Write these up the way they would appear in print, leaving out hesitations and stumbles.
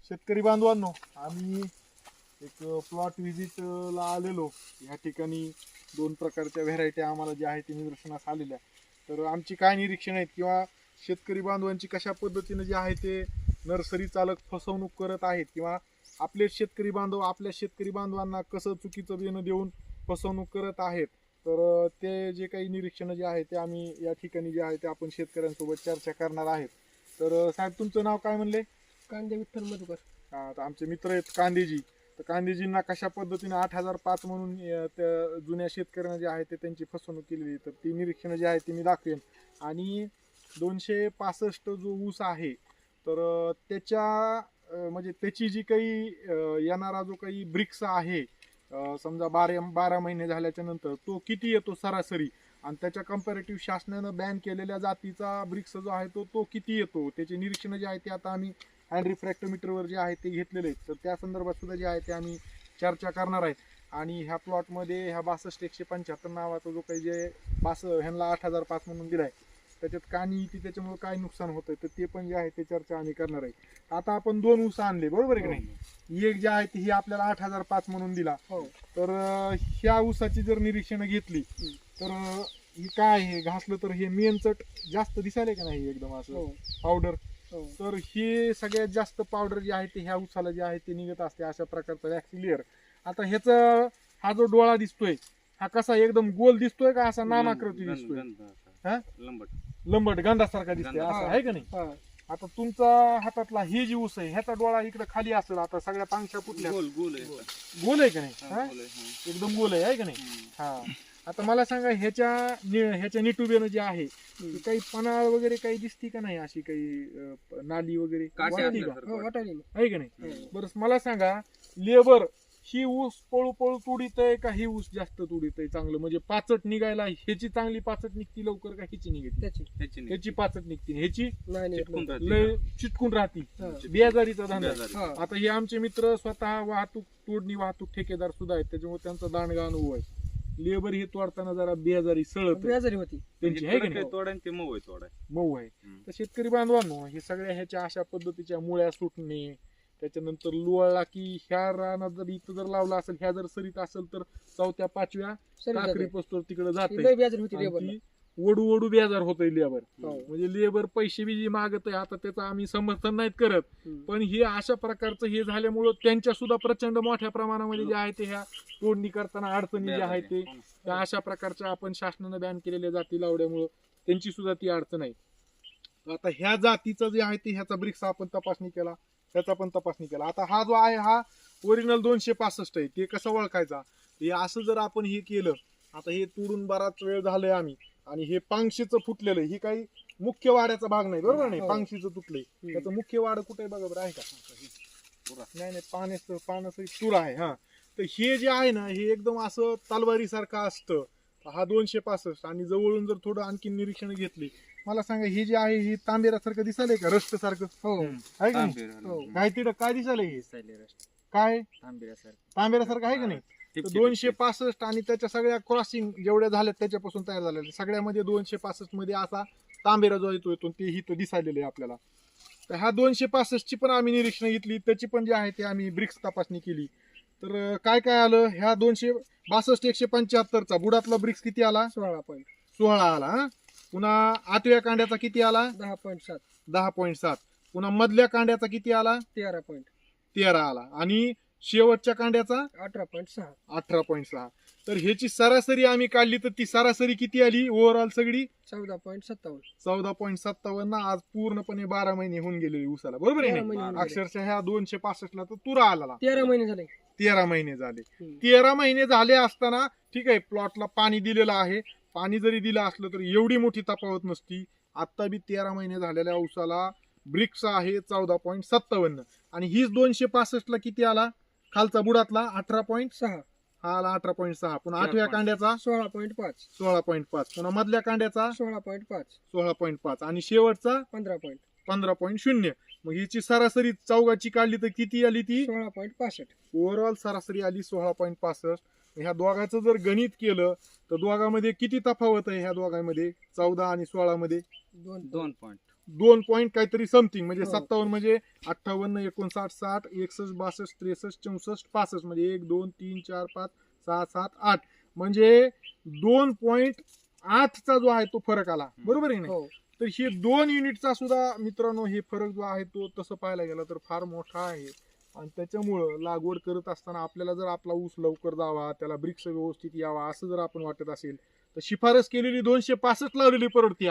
शेतकरी बांधवांनो, आम्ही एक प्लॉट ला आलेलो. या ठिकाणी दोन प्रकारच्या व्हेरायटी आम्हाला जे आहे ते निदर्शनास आलेल्या. तर आमची काय निरीक्षण आहेत किंवा शेतकरी बांधवांची कशा पद्धतीने जे आहे ते नर्सरी चालक फसवणूक करत आहेत किंवा आपले शेतकरी बांधव आपल्या शेतकरी बांधवांना कसं चुकीचं बियाणं देऊन फसवणूक करत आहेत. तर ते जे काही निरीक्षण जे आहे ते आम्ही या ठिकाणी जे आहे ते आपण शेतकऱ्यांसोबत चर्चा करणार आहेत. तर साहेब, तुमचं नाव काय म्हणले? कांदे विठ्ठल मधुकर. तर आमचे मित्र आहेत कांदेजी. तर कांदेजींना कशा पद्धतीने 8005 म्हणून त्या जुन्या शेतकऱ्यांना जे आहे ते त्यांची फसवणूक केलेली. तर ती निरीक्षण जे आहे ते मी दाखवेन. आणि 265 जो ऊस आहे तर त्याच्या म्हणजे त्याची जी काही येणारा जो काही ब्रिक्स आहे, समजा 12 महिने झाल्याच्या नंतर तो किती येतो सरासरी, आणि त्याच्या कंपॅरेटिव्ह शासनानं बॅन केलेल्या जातीचा ब्रिक्स जो आहे तो किती येतो, त्याचे निरीक्षण जे आहे ते आता आम्ही हँड रिफ्रॅक्टोमीटरवर जे आहे ते घेतलेले आहेत. तर त्या संदर्भात सुद्धा जे आहे ते आम्ही चर्चा करणार आहे. आणि ह्या प्लॉटमध्ये ह्या 62-175 नावाचा जो काही जे ह्यांना 8005 म्हणून दिलाय, त्याच्यात कानी येते, त्याच्यामुळे काय नुकसान होतं तर ते पण जे आहे ते चर्चा आम्ही करणार आहे. आता आपण 2 ऊस आणले, बरोबर आहे की नाही? एक जे आहे ते ही आपल्याला 8005 म्हणून दिला. तर ह्या ऊसाची जर निरीक्षण घेतली तर ही काय आहे, घासलं तर हे मेनचट जास्त दिसायला का नाही एकदम असं पावडर. तर हे सगळ्यात जास्त पावडर जे आहे ते ह्या ऊसाला जे आहे ते निघत असते, अशा प्रकारचा वॅक्स लेअर. आता ह्याचा हा जो डोळा दिसतोय हा कसा एकदम गोल दिसतोय का असा नामाकृती दिसतोय? हा, लंबट गंधासारखा दिसतोय, असं आहे का नाही? आता तुमचा हातातला हे जी ऊस आहे ह्याचा डोळा इकडे खाली असेल. आता सगळ्या पांगशा कुठल्या गोल आहे का नाही? एकदम गोल आहे का नाही? हा. आता मला सांगा, ह्याच्या निटुबेनं जे आहे काही पन्हाळ वगैरे काही दिसती का नाही, अशी काही नाली वगैरे आहे का नाही? बरं, मला सांगा, लेबर ही ऊस पळू पळू तुडीत आहे का ही ऊस जास्त तुडीत आहे चांगलं, म्हणजे पाचट निघायला ह्याची चांगली पाचट निघती लवकर का ह्याची निघते? ह्याची पाचट निघते, ह्याची लय चिटकून राहती, बेजारीचा धंदा. आता हे आमचे मित्र स्वतः तोडणी वाहतूक ठेकेदार सुद्धा आहेत, त्याच्यामुळे त्यांचा दांडगा अनुभव आहे. लेबर ही तोडताना जरा बेजारी सळत होती त्यांची, आहे का नाही? मऊ आहे. तर शेतकरी बांधवांनो, हे सगळ्या ह्याच्या अशा पद्धतीच्या मुळ्या सुटणे, त्याच्यानंतर लोळला की ह्या रानात जर इथं जर लावला असेल, ह्या जर सरीत असेल तर 4थ्या-5व्या काकरी पस्तोर तिकडे जाते, वडू वडू बेजार होतोय लेबर. म्हणजे लेबर पैसे बी मागत आहे. आता त्याचं आम्ही समर्थन नाहीत करत, पण हे अशा प्रकारचं हे झाल्यामुळं त्यांच्या सुद्धा प्रचंड मोठ्या प्रमाणामध्ये जे आहे ते ह्या तोडणी करताना अडचणी जे आहे ते त्या अशा प्रकारच्या आपण शासनानं बॅन केलेल्या जाती लावल्यामुळं त्यांची सुद्धा ती अडचण आहे. आता ह्या जातीचं जे आहे ते ह्याचा ब्रिक्स आपण तपासणी केला, त्याचा पण तपासणी केला. आता हा जो आहे हा ओरिजिनल 265 आहे. ते कसं ओळखायचा? हे असं जर आपण हे केलं, आता हे तोडून बराच वेळ झालाय आम्ही, आणि हे पांगशीचं फुटलेलं आहे, ही काही मुख्य वाड्याचा भाग नाही, बरोबर नाही? पांगशीचं तुटलंय. त्याचं मुख्य वाड कुठे बघा बरं, आहे का? नाही, पाण्याचं तुरा आहे. हा, तर हे जे आहे ना हे एकदम असं तलवारी सारखं असतं. हा 265. आणि जवळून जर थोडं आणखी निरीक्षण घेतली, मला सांगा, हे जे आहे हे तांबेरासारखं दिसायलंय का, रस्ट सारखं? आहे का नाही? काय तिथं काय दिसायलंय? हे काय तांबेरासारखं आहे का नाही? 265 आणि त्याच्या सगळ्या क्रॉसिंग जेवढ्या झाल्यात त्याच्यापासून तयार झालेल्या सगळ्यामध्ये 265 मध्ये असा तांबेरा जो येतो ते हिथं दिसायलेलं आहे आपल्याला. तर ह्या 265 ची पण आम्ही निरीक्षण घेतली, त्याची पण जे आहे ते आम्ही ब्रिक्स तपासणी केली. तर काय काय आलं, ह्या 262-175 चा बुडातला ब्रिक्स किती आला? 16 आला. हा, पुन्हा 8व्या कांड्याचा किती आला? 10.7. पुन्हा मधल्या कांड्याचा किती आला? 13 आला. आणि शेवटच्या कांड्याचा 18.6. तर ह्याची सरासरी आम्ही काढली तर ती सरासरी किती आली ओव्हरऑल सगळी? 14.57. आज पूर्णपणे 12 महिने होऊन गेलेले उसाला, बरोबर आहे ना? अक्षरशः ह्या 265 ला तर तुरा आला. 13 महिने झाले. 13 महिने झाले. 13 महिने झाले असताना ठीक आहे, प्लॉटला पाणी दिलेलं आहे. पाणी जरी दिलं असलं तर एवढी मोठी तफावत नसती. आता बी 13 महिने झालेल्या उसाला ब्रिक्स आहे 14.57. आणि हीच 265 ला किती आला? खालचा बुडातला 18.6 हा आला 18.6. पुन्हा 8व्या कांड्याचा 16.5. पुन्हा मधल्या कांड्याचा 16.5 आणि शेवटचा 15.0. मग हिची सरासरी चौघाची काढली तर किती आली? ती 16.65. ओव्हरऑल सरासरी आली 16.65. ह्या दोघांचं जर गणित केलं तर दोघांमध्ये किती तफावत आहे? ह्या दोघांमध्ये 14 आणि 16 मध्ये 2 पॉईंट 2 पॉईंट काहीतरी समथिंग म्हणजे हो. 57 म्हणजे 58, 59, 60, 61, 62, 63, 64, 65 म्हणजे 1, 2, 3, 4, 5, 6, 7, 8 म्हणजे 2.8चा जो आहे तो फरक आला. बरोबर आहे ना? हो तर हे 2 युनिटचा सुद्धा मित्रांनो हे फरक जो आहे तो तसं पाहायला गेला तर फार मोठा आहे. आणि त्याच्यामुळं लागवड करत असताना आपल्याला जर आपला ऊस लवकर जावा, त्याला ब्रिक्स व्यवस्थित यावा असं जर आपण वाटत असेल तर शिफारस केलेली 265 लावलेली परवडती.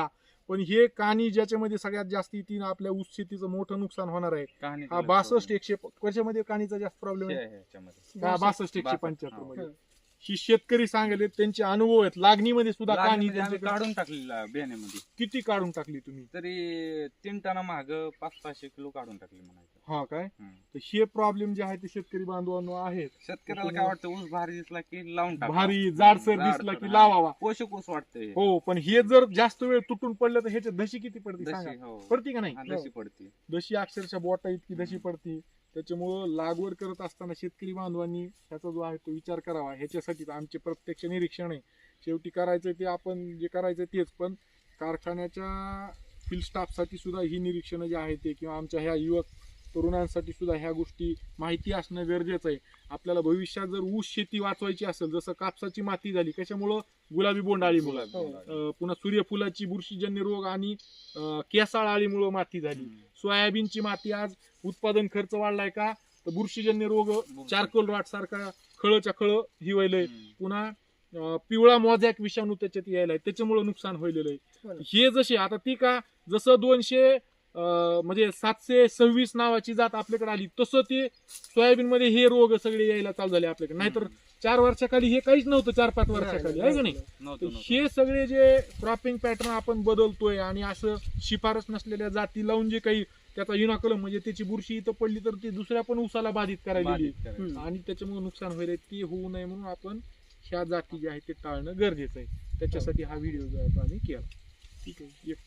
पण हे कानी ज्याच्यामध्ये सगळ्यात जास्त येतील आपल्या ऊस शेतीचं मोठं नुकसान होणार आहे. कहाणी हा 62 100 कशामध्ये कानीचा जास्त प्रॉब्लेम आहे? ह्याच्यामध्ये. हा 62 62, 175 मध्ये. हो. ही शेतकरी सांगले त्यांचे अनुभव आहेत. लागणीमध्ये सुद्धा कानी लागणीमध्ये आम्ही त्यांच्याकडे काढून टाकलेला बियाण्यामध्ये किती काढून टाकली तुम्ही? तरी 3 टना माग 500-600 किलो काढून टाकली म्हणायचं. हा काय? हम्म. तर हे प्रॉब्लेम जे आहे ते शेतकरी बांधवांनो आहेत. शेतकऱ्याला काय वाटतं ऊस भारी दिसला की लावून टाका. भारी जाडसर दिसला की लावावा. पोषक ऊस वाटतंय. हो पण हे जर जास्त वेळ तुटून पडलं तर ह्याच्या दशी किती पडते दशी सांगा? हो. पडती का नाही? हा, दशी पडते. दशी अक्षरशः बोटा इतकी दशी पडती. त्याच्यामुळं लागवड करत असताना शेतकरी बांधवांनी ह्याचा जो आहे तो विचार करावा. ह्याच्यासाठी आमचे प्रत्यक्ष निरीक्षण आहे. शेवटी करायचं ते आपण जे करायचं तेच, पण कारखान्याच्या फील्ड स्टाफसाठी सुद्धा ही निरीक्षणं जे आहे ते किंवा आमच्या ह्या युवक तरुणांसाठी सुद्धा ह्या गोष्टी माहिती असणं गरजेचं आहे. आपल्याला भविष्यात जर ऊस शेती वाचवायची असेल, जसं कापसाची माती झाली कशामुळं? गुलाबी बोंडअळीमुळं. पुन्हा सूर्यफुलाची बुरशीजन्य रोग आणि केसाळ अळीमुळं माती झाली. सोयाबीनची माती आज उत्पादन खर्च वाढलाय का? तर बुरशीजन्य रोग, चारकोल रॉट सारखा खळच्या खळ ही व्हायलंय. पुन्हा पिवळा मोझॅक विषाणू त्याच्यात यायलाय, त्याच्यामुळे नुकसान व्हायलेलं आहे. हो ना. हे जसे आता ती का जसं 200 म्हणजे 726 नावाची जात आपल्याकडे आली तसं ते सोयाबीन मध्ये हे रोग सगळे यायला चालू झाले आपल्याकडे. नाहीतर 4 वर्षाखाली हे काहीच नव्हतं, 4-5 वर्षाखाली आहे का नाही? नव्हतं, तर नव्हतं. हे सगळे जे क्रॉपिंग पॅटर्न आपण बदलतोय आणि असं शिफारस नसलेल्या जाती लावून जे काही त्याचा युनाकलम म्हणजे त्याची बुरशी इथं पडली तर ती दुसऱ्या पण ऊसाला बाधित करायला बाधित करायचं. आणि त्याच्यामुळे नुकसान व्हायला ते होऊ नये म्हणून आपण ह्या जाती जे आहेत ते टाळणं गरजेचं आहे. त्याच्यासाठी हा व्हिडिओ जो आहे तो आम्ही केला. ठीक आहे. एक